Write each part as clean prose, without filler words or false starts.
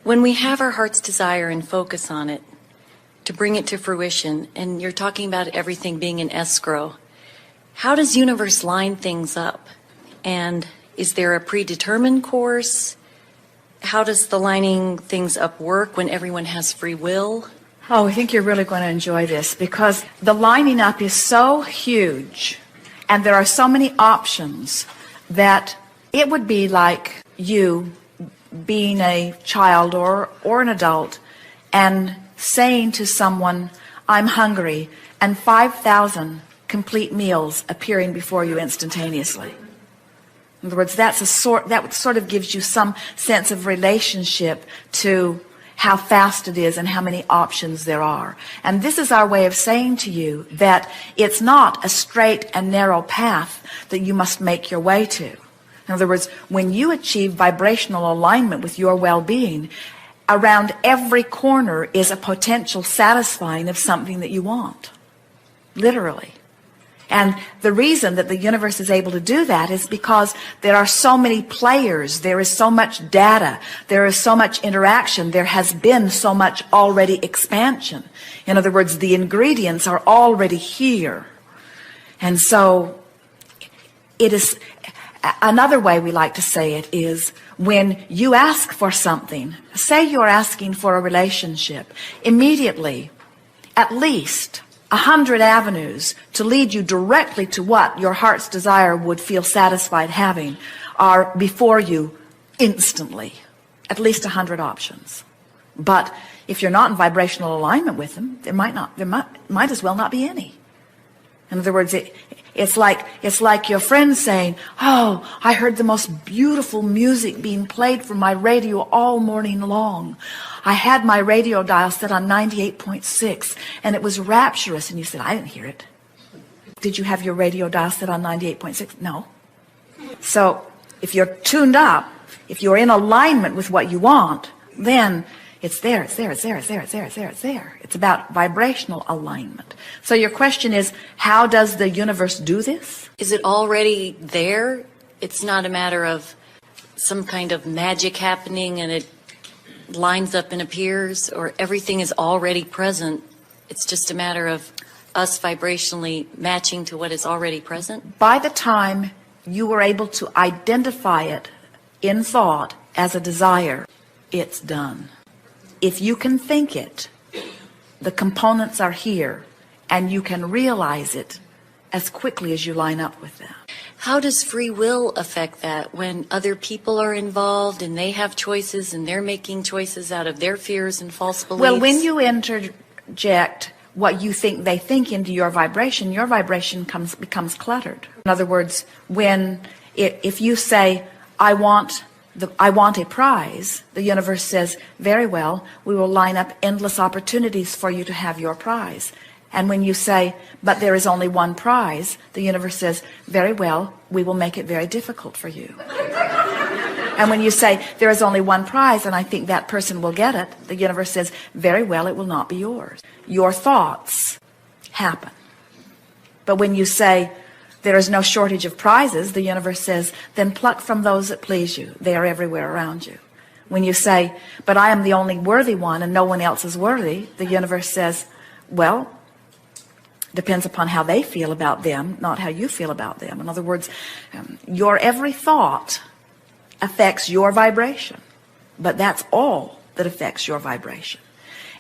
When we have our heart's desire and focus on it, to bring it to fruition, and you're talking about everything being in escrow, how does universe line things up? And is there a predetermined course? How does the lining things up work when everyone has free will? Oh, I think you're really going to enjoy this, because the lining up is so huge and there are so many options that it would be like you being a child or an adult and saying to someone, I'm hungry, and 5,000 complete meals appearing before you instantaneously. In other words, that sort of gives you some sense of relationship to how fast it is and how many options there are. And this is our way of saying to you that it's not a straight and narrow path that you must make your way to. In other words, when you achieve vibrational alignment with your well-being, around every corner is a potential satisfying of something that you want. Literally. And the reason that the universe is able to do that is because there are so many players, there is so much data, there is so much interaction, there has been so much already expansion. In other words, the ingredients are already here. And so it is, another way we like to say it is, when you ask for something, say you're asking for a relationship, immediately, at least 100 avenues to lead you directly to what your heart's desire would feel satisfied having are before you instantly. At least 100 options. But if you're not in vibrational alignment with them, there might as well not be any. In other words, it's like your friend saying, oh, I heard the most beautiful music being played from my radio all morning long. I had my radio dial set on 98.6 and it was rapturous. And you said, I didn't hear it. Did you have your radio dial set on 98.6? No. So if you're tuned up, if you're in alignment with what you want, then it's there, it's there, it's there, it's there, it's there, it's there, it's there. It's about vibrational alignment. So your question is, how does the universe do this? Is it already there? It's not a matter of some kind of magic happening and it lines up and appears, or everything is already present. It's just a matter of us vibrationally matching to what is already present. By the time you were able to identify it in thought as a desire, it's done. If you can think it, the components are here, and you can realize it as quickly as you line up with them. How does free will affect that when other people are involved and they have choices and they're making choices out of their fears and false beliefs? Well, when you interject what you think they think into your vibration becomes cluttered. In other words, if you say, I want a prize, the universe says, very well, we will line up endless opportunities for you to have your prize. And when you say, but there is only one prize, the universe says, very well, we will make it very difficult for you. And when you say, there is only one prize and I think that person will get it, the universe says, very well, it will not be yours. Your thoughts happen. But when you say, there is no shortage of prizes, the universe says, then pluck from those that please you. They are everywhere around you. When you say, but I am the only worthy one and no one else is worthy, the universe says, well, depends upon how they feel about them, not how you feel about them. In other words, your every thought affects your vibration, but that's all that affects your vibration.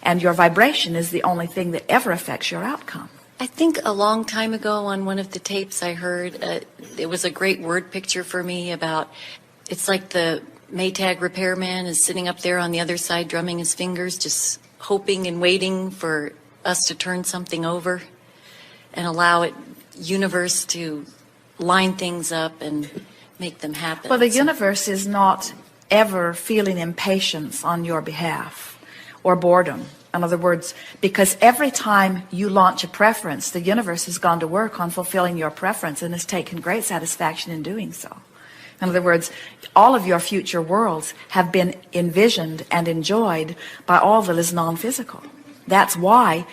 And your vibration is the only thing that ever affects your outcome. I think a long time ago on one of the tapes I heard, it was a great word picture for me about, it's like the Maytag repairman is sitting up there on the other side drumming his fingers, just hoping and waiting for us to turn something over and allow it, universe, to line things up and make them happen. Well, the universe is not ever feeling impatience on your behalf or boredom. In other words, because every time you launch a preference, the universe has gone to work on fulfilling your preference and has taken great satisfaction in doing so. In other words, all of your future worlds have been envisioned and enjoyed by all that is non-physical. That's why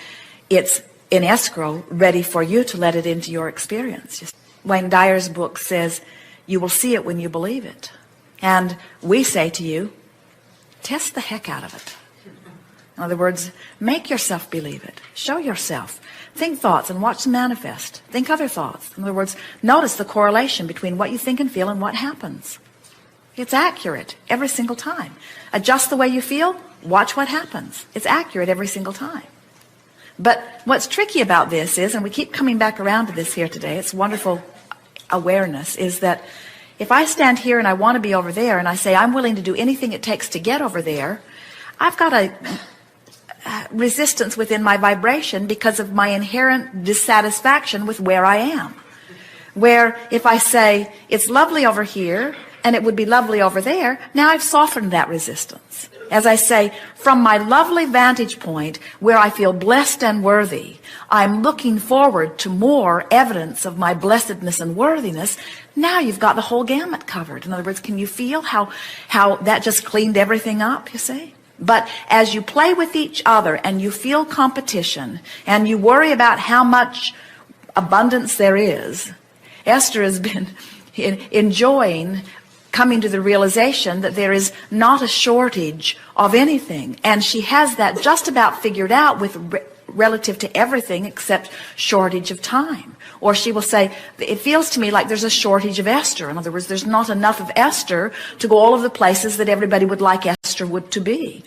it's in escrow, ready for you to let it into your experience. Wayne Dyer's book says, you will see it when you believe it. And we say to you, test the heck out of it. In other words, make yourself believe it. Show yourself. Think thoughts and watch them manifest. Think other thoughts. In other words, notice the correlation between what you think and feel and what happens. It's accurate every single time. Adjust the way you feel, watch what happens. It's accurate every single time. But what's tricky about this is, and we keep coming back around to this here today, it's wonderful awareness, is that if I stand here and I want to be over there and I say I'm willing to do anything it takes to get over there, I've got a resistance within my vibration because of my inherent dissatisfaction with where I am. Where if I say it's lovely over here and it would be lovely over there, now I've softened that resistance. As I say, from my lovely vantage point where I feel blessed and worthy, I'm looking forward to more evidence of my blessedness and worthiness. Now you've got the whole gamut covered. In other words, can you feel how that just cleaned everything up, you see? But as you play with each other and you feel competition and you worry about how much abundance there is, Esther has been enjoying coming to the realization that there is not a shortage of anything. And she has that just about figured out with relative to everything except shortage of time. Or she will say, it feels to me like there's a shortage of Esther. In other words, there's not enough of Esther to go all of the places that everybody would like Esther to be.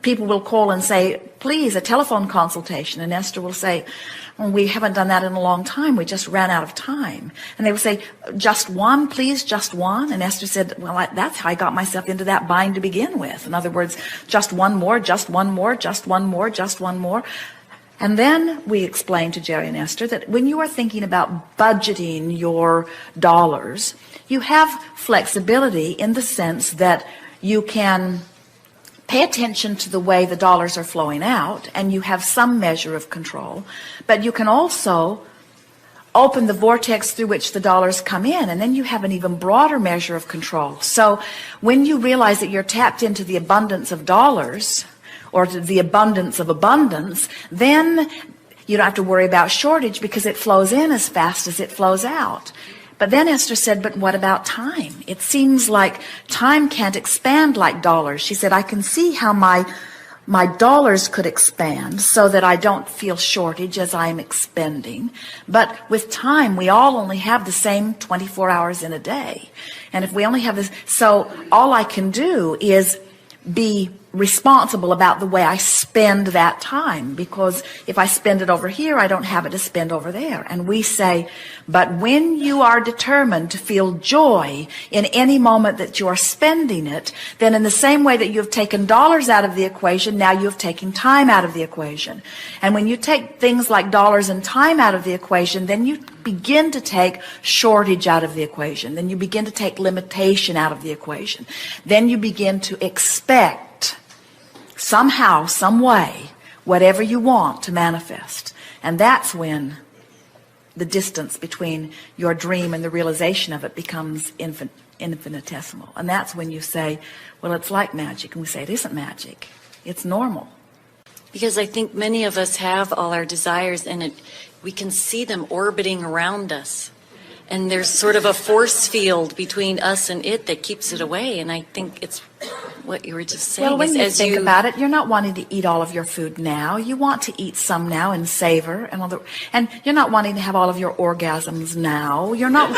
People will call and say, please, a telephone consultation. And Esther will say, well, we haven't done that in a long time. We just ran out of time. And they will say, just one, please, just one. And Esther said, well, that's how I got myself into that bind to begin with. In other words, just one more, just one more, just one more, just one more. And then we explained to Jerry and Esther that when you are thinking about budgeting your dollars, you have flexibility in the sense that you can pay attention to the way the dollars are flowing out, and you have some measure of control. But you can also open the vortex through which the dollars come in, and then you have an even broader measure of control. So when you realize that you're tapped into the abundance of dollars, or to the abundance of abundance, then you don't have to worry about shortage because it flows in as fast as it flows out. But then Esther said, but what about time? It seems like time can't expand like dollars. She said, I can see how my dollars could expand so that I don't feel shortage as I'm expending. But with time, we all only have the same 24 hours in a day. And if we only have this, so all I can do is be responsible about the way I spend that time, because if I spend it over here, I don't have it to spend over there. And we say, but when you are determined to feel joy in any moment that you are spending it, then in the same way that you have taken dollars out of the equation, now you have taken time out of the equation. And when you take things like dollars and time out of the equation, then you begin to take shortage out of the equation. Then you begin to take limitation out of the equation. Then you begin to expect somehow, some way, whatever you want to manifest. And that's when the distance between your dream and the realization of it becomes infinitesimal. And that's when you say, well, it's like magic. And we say, it isn't magic. It's normal. Because I think many of us have all our desires, and we can see them orbiting around us. And there's sort of a force field between us and it that keeps it away. And I think it's what you were just saying. Well, when you think about it, you're not wanting to eat all of your food now. You want to eat some now and savor, and you're not wanting to have all of your orgasms now. You're not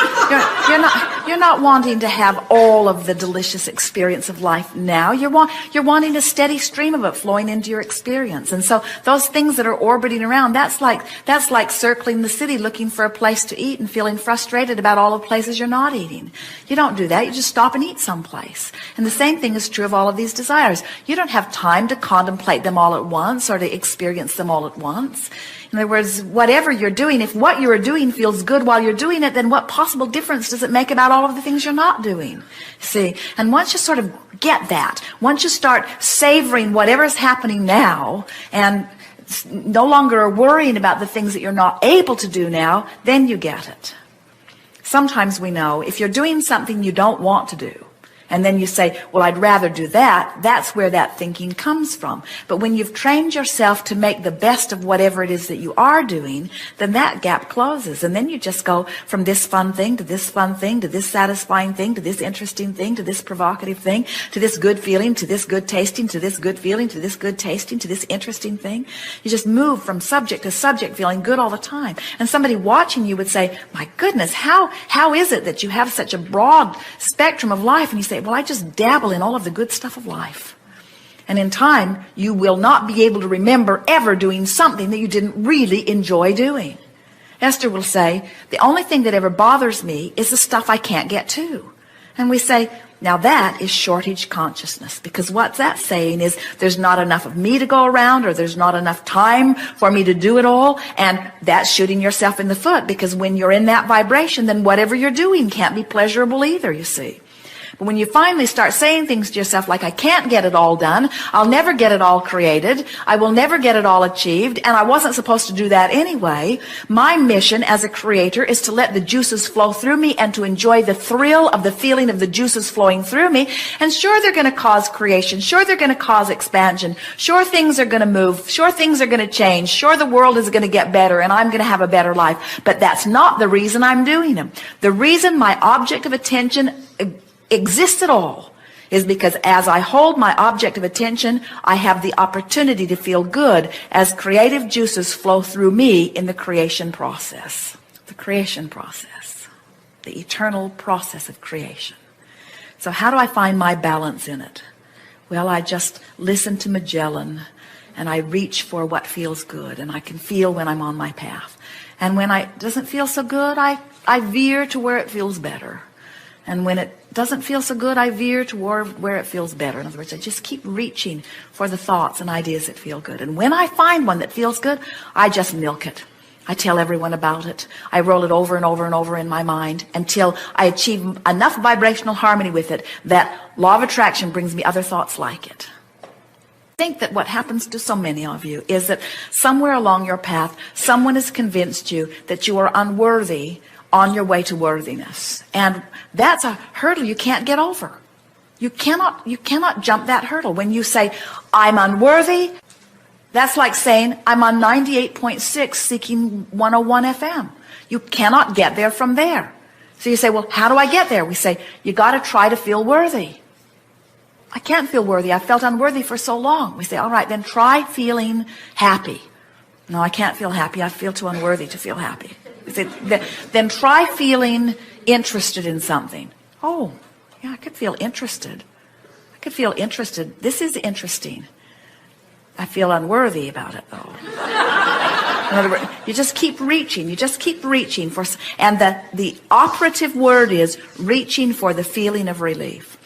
wanting to have all of the delicious experience of life now. You're wanting a steady stream of it flowing into your experience. And so those things that are orbiting around, that's like circling the city looking for a place to eat and feeling frustrated about all the places you're not eating. You don't do that. You just stop and eat someplace. And the same thing is true of all of these desires. You don't have time to contemplate them all at once or to experience them all at once. In other words, whatever you're doing, if what you're doing feels good while you're doing it, then what possible difference does it make about all of the things you're not doing? See? And once you sort of get that, once you start savoring whatever's happening now and no longer are worrying about the things that you're not able to do now, then you get it. Sometimes we know if you're doing something you don't want to do, And then you say, well, I'd rather do that. That's where that thinking comes from. But when you've trained yourself to make the best of whatever it is that you are doing, then that gap closes. And then you just go from this fun thing to this fun thing to this satisfying thing to this interesting thing to this provocative thing to this good feeling to this good tasting to this good feeling to this good tasting to this interesting thing. You just move from subject to subject feeling good all the time. And somebody watching you would say, my goodness, how is it that you have such a broad spectrum of life? And you say, well, I just dabble in all of the good stuff of life. And in time, you will not be able to remember ever doing something that you didn't really enjoy doing. Esther will say, the only thing that ever bothers me is the stuff I can't get to. And we say, now that is shortage consciousness, because what's that saying is there's not enough of me to go around, or there's not enough time for me to do it all. And that's shooting yourself in the foot, because when you're in that vibration, then whatever you're doing can't be pleasurable either, you see. But when you finally start saying things to yourself like, I can't get it all done, I'll never get it all created, I will never get it all achieved, and I wasn't supposed to do that anyway. My mission as a creator is to let the juices flow through me and to enjoy the thrill of the feeling of the juices flowing through me. And sure, they're going to cause creation. Sure, they're going to cause expansion. Sure, things are going to move. Sure, things are going to change. Sure, the world is going to get better and I'm going to have a better life. But that's not the reason I'm doing them. The reason my object of attention exists at all is because as I hold my object of attention, I have the opportunity to feel good as creative juices flow through me in the creation process. The creation process. The eternal process of creation. So how do I find my balance in it? Well, I just listen to Magellan and I reach for what feels good, and I can feel when I'm on my path. And when it doesn't feel so good, I veer to where it feels better. And when it doesn't feel so good, I veer toward where it feels better. In other words, I just keep reaching for the thoughts and ideas that feel good. And when I find one that feels good, I just milk it. I tell everyone about it. I roll it over and over and over in my mind until I achieve enough vibrational harmony with it that law of attraction brings me other thoughts like it. I think that what happens to so many of you is that somewhere along your path, someone has convinced you that you are unworthy on your way to worthiness. And that's a hurdle you can't get over. You cannot jump that hurdle. When you say, I'm unworthy, that's like saying, I'm on 98.6 seeking 101 FM. You cannot get there from there. So you say, well, how do I get there? We say, you got to try to feel worthy. I can't feel worthy. I felt unworthy for so long. We say, all right, then try feeling happy. No, I can't feel happy. I feel too unworthy to feel happy. Then try feeling interested in something. Oh, yeah, I could feel interested. I could feel interested. This is interesting. I feel unworthy about it, though. In other words, you just keep reaching. You just keep reaching for, and the operative word is reaching for the feeling of relief.